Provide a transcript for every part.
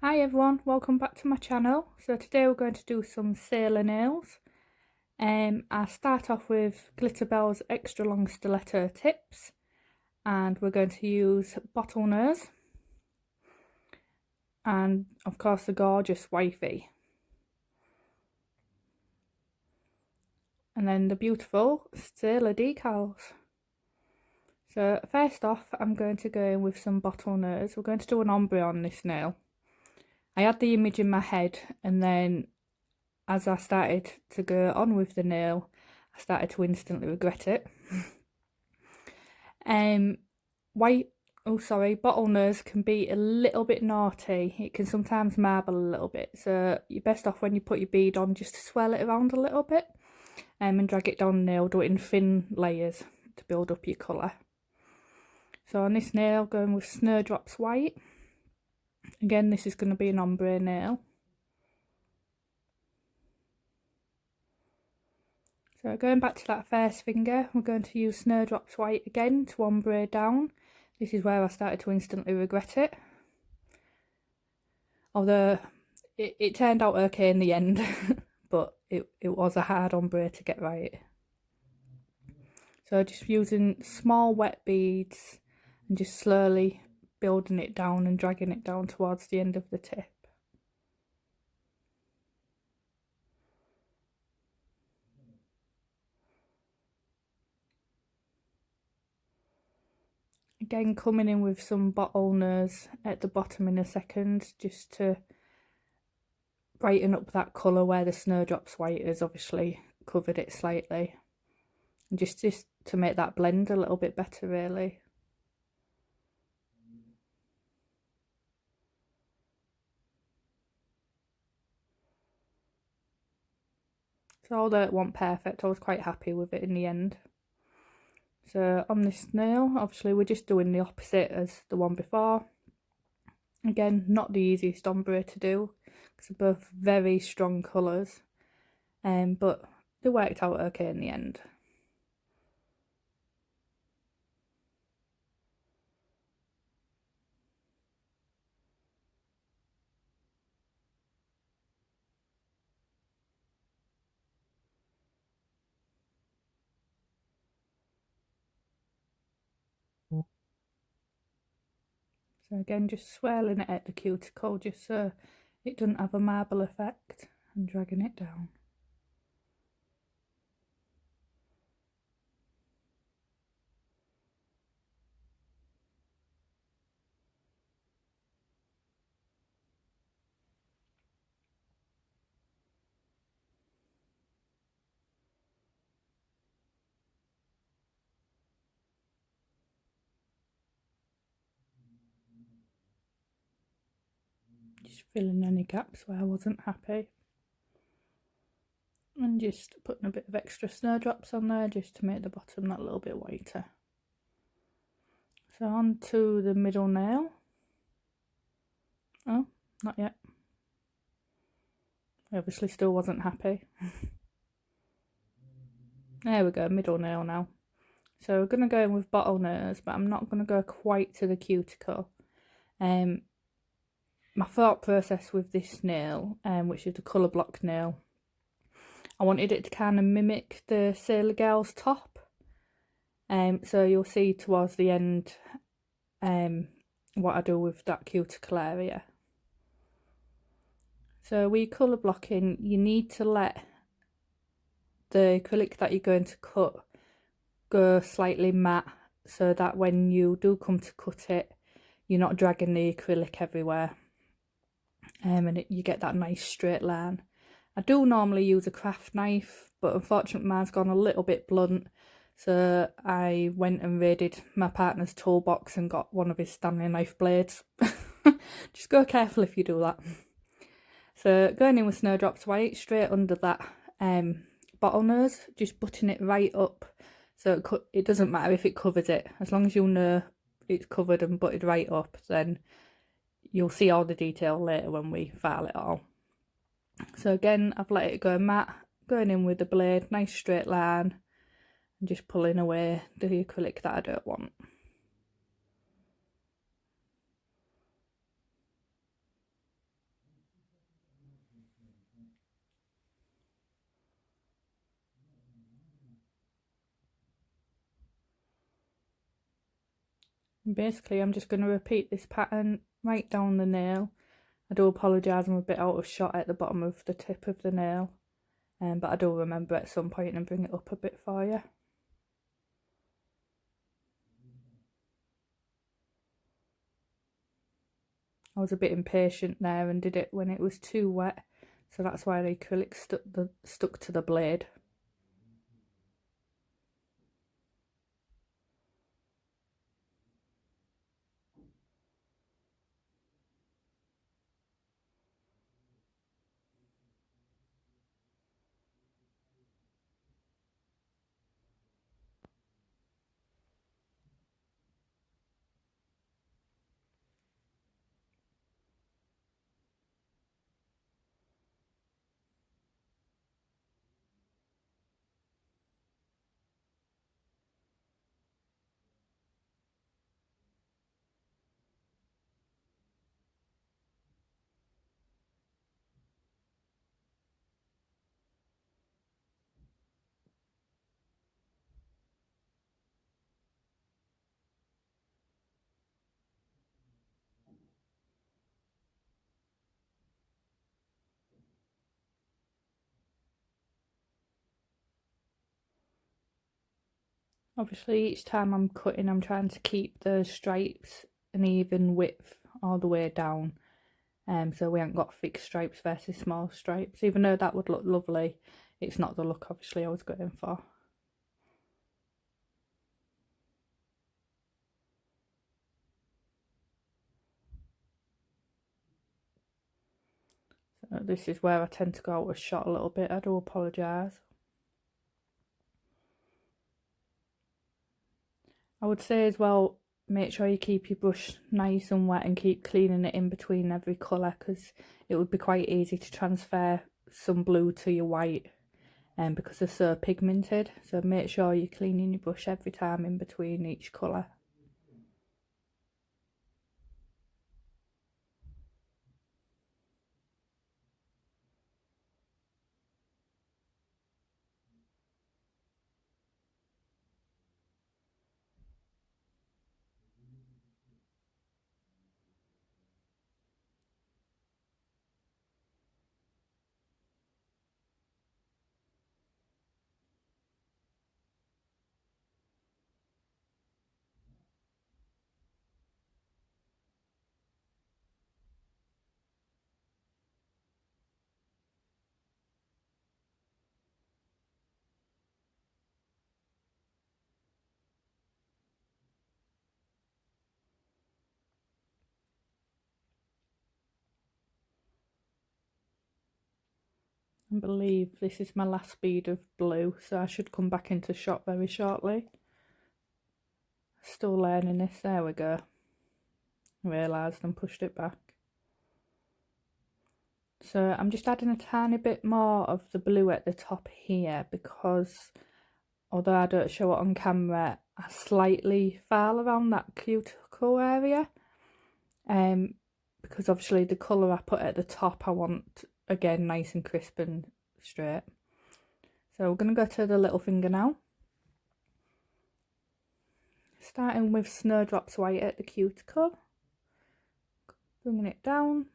Hi everyone, welcome back to my channel. So today we're going to do some sailor nails. I'll start off with Glitterbels extra long stiletto tips, and we're going to use bottlenose and of course the gorgeous Wifey, and then the beautiful sailor decals. So first off, I'm going to go in with some bottlenose. We're going to do an ombre on this nail. I had the image in my head, and then as I started to go on with the nail, I started to instantly regret it. Bottlenose can be a little bit naughty. It can sometimes marble a little bit, so you're best off when you put your bead on just to swirl it around a little bit and drag it down the nail. Do it in thin layers to build up your colour. So on this nail, going with Snowdrops white. Again, this is going to be an ombre nail. So going back to that first finger, we're going to use Snowdrops white again to ombre down. This is where I started to instantly regret it. Although it turned out okay in the end, but it was a hard ombre to get right. So just using small wet beads and just slowly building it down and dragging it down towards the end of the tip. Again, coming in with some bottlenose at the bottom in a second, just to brighten up that colour where the Snowdrops white has obviously covered it slightly. And just to make that blend a little bit better, really. So although it wasn't perfect, I was quite happy with it in the end. So on this nail, obviously we're just doing the opposite as the one before. Again, not the easiest ombre to do, because they're both very strong colours, but they worked out okay in the end. So again, just swirling it at the cuticle just so it doesn't have a marble effect, and dragging it down. Just filling any gaps where I wasn't happy. And just putting a bit of extra snowdrops on there just to make the bottom that little bit whiter. So on to the middle nail. Oh, not yet. I obviously still wasn't happy. There we go, middle nail now. So we're going to go in with bottlenose, but I'm not going to go quite to the cuticle. My thought process with this nail, which is the colour block nail, I wanted it to kind of mimic the Sailor Girl's top. So you'll see towards the end what I do with that cuticle area. So with colour blocking, you need to let the acrylic that you're going to cut go slightly matte, so that when you do come to cut it, you're not dragging the acrylic everywhere, and you get that nice straight line. I do normally use a craft knife, but unfortunately mine's gone a little bit blunt, so I went and raided my partner's toolbox and got one of his Stanley knife blades. Just go careful if you do that. So going in with Snowdrops white straight under that bottlenose, just butting it right up, so it doesn't matter if it covers it, as long as you know it's covered and butted right up, then you'll see all the detail later when we file it all. So again, I've let it go matte, going in with the blade, nice straight line, and just pulling away the acrylic that I don't want. And basically I'm just going to repeat this pattern right down the nail. I do apologise, I'm a bit out of shot at the bottom of the tip of the nail, but I do remember at some point and bring it up a bit for you. I was a bit impatient there and did it when it was too wet, so that's why the acrylic stuck to the blade. Obviously each time I'm cutting I'm trying to keep the stripes an even width all the way down, so we haven't got thick stripes versus small stripes. Even though that would look lovely, it's not the look obviously I was going for. So this is where I tend to go out of shot a little bit, I do apologise. I would say as well, make sure you keep your brush nice and wet and keep cleaning it in between every colour, because it would be quite easy to transfer some blue to your white, because they're so pigmented. So make sure you're cleaning your brush every time in between each colour. I believe this is my last bead of blue, so I should come back into shot very shortly. Still learning this, there we go. Realised and pushed it back. So I'm just adding a tiny bit more of the blue at the top here, because although I don't show it on camera, I slightly file around that cuticle area, because obviously the colour I put at the top I want again nice and crisp and straight. So we're going to go to the little finger now, starting with Snowdrops white at the cuticle, bringing it down.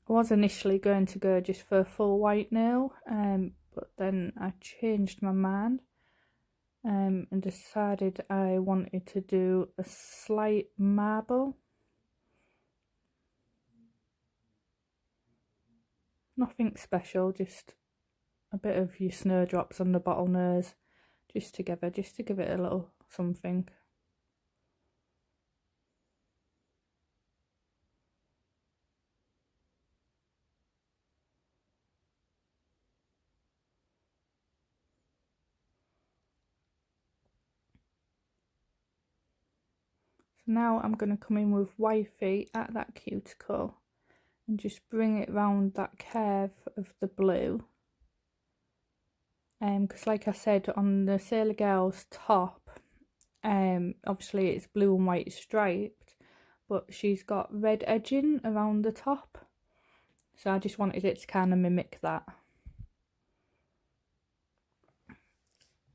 I was initially going to go just for a full white nail, but then I changed my mind, and decided I wanted to do a slight marble. Nothing special, just a bit of your Snowdrops on the bottlenose, just together, just to give it a little something. So now I'm going to come in with Wifey at that cuticle and just bring it round that curve of the blue. Because like I said, on the Sailor Girl's top, obviously it's blue and white striped, but she's got red edging around the top, so I just wanted it to kind of mimic that.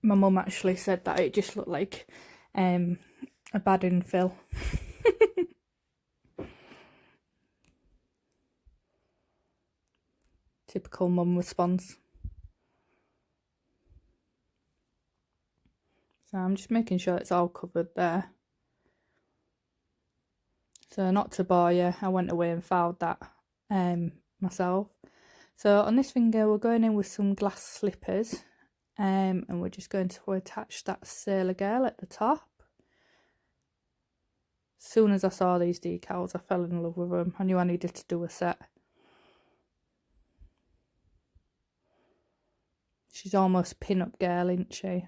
My mum actually said that it just looked like a bad infill. Typical mum response. So I'm just making sure it's all covered there. So not to bore you, I went away and found that myself. So on this finger we're going in with some glass slippers, and we're just going to attach that Sailor Girl at the top. As soon as I saw these decals I fell in love with them. I knew I needed to do a set. She's almost pin-up girl, isn't she?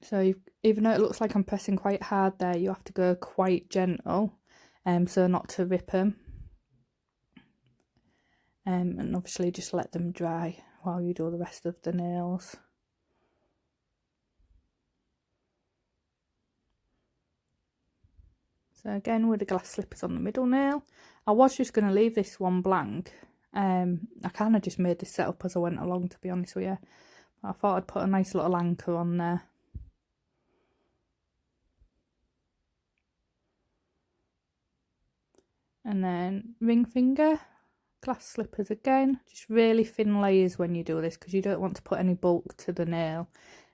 So even though it looks like I'm pressing quite hard there, you have to go quite gentle, so not to rip them. And obviously just let them dry while you do the rest of the nails. So again with the glass slippers on the middle nail. I was just going to leave this one blank. I kind of just made this set up as I went along, to be honest with you. I thought I'd put a nice little anchor on there. And then ring finger, glass slippers again. Just really thin layers when you do this, because you don't want to put any bulk to the nail.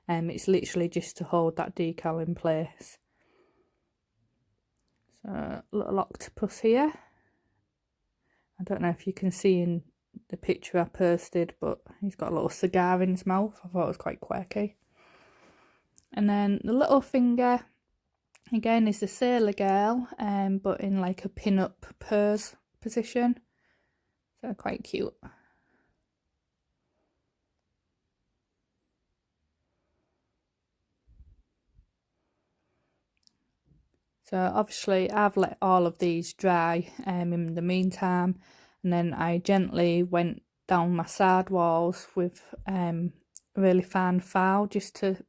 It's literally just to hold that decal in place. So a little octopus here. I don't know if you can see in the picture I posted, but he's got a little cigar in his mouth. I thought it was quite quirky. And then the little finger, again, is the Sailor Girl, but in like a pin-up pose position. So quite cute. So obviously I've let all of these dry in the meantime, and then I gently went down my side walls with really fine file, just to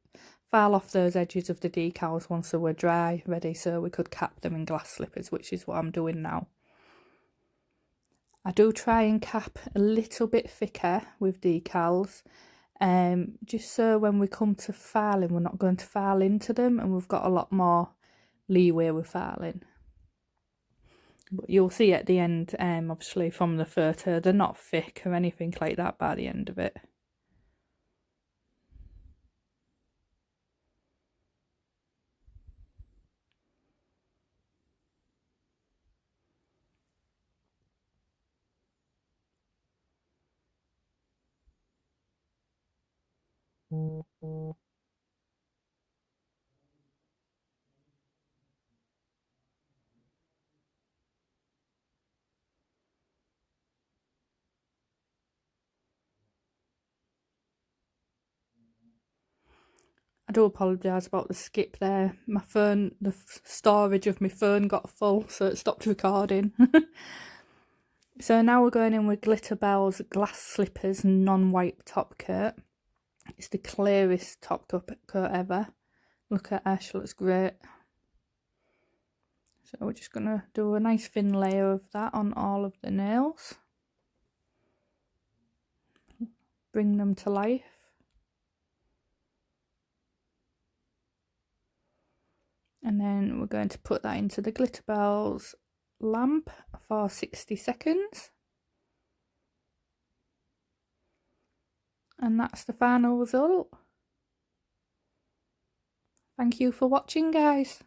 file off those edges of the decals once they were dry, ready so we could cap them in glass slippers, which is what I'm doing now. I do try and cap a little bit thicker with decals, just so when we come to filing we're not going to file into them, and we've got a lot more leeway with filing. But you'll see at the end, obviously from the photo, they're not thick or anything like that by the end of it. I do apologise about the skip there. My phone, the storage of my phone got full, so it stopped recording. So now we're going in with Glitterbels Glass Slippers Non-Wipe Top Coat. It's the clearest top coat ever. Look at her, she looks great. So we're just going to do a nice thin layer of that on all of the nails. Bring them to life. And then we're going to put that into the Glitterbels lamp for 60 seconds. And that's the final result. Thank you for watching, guys.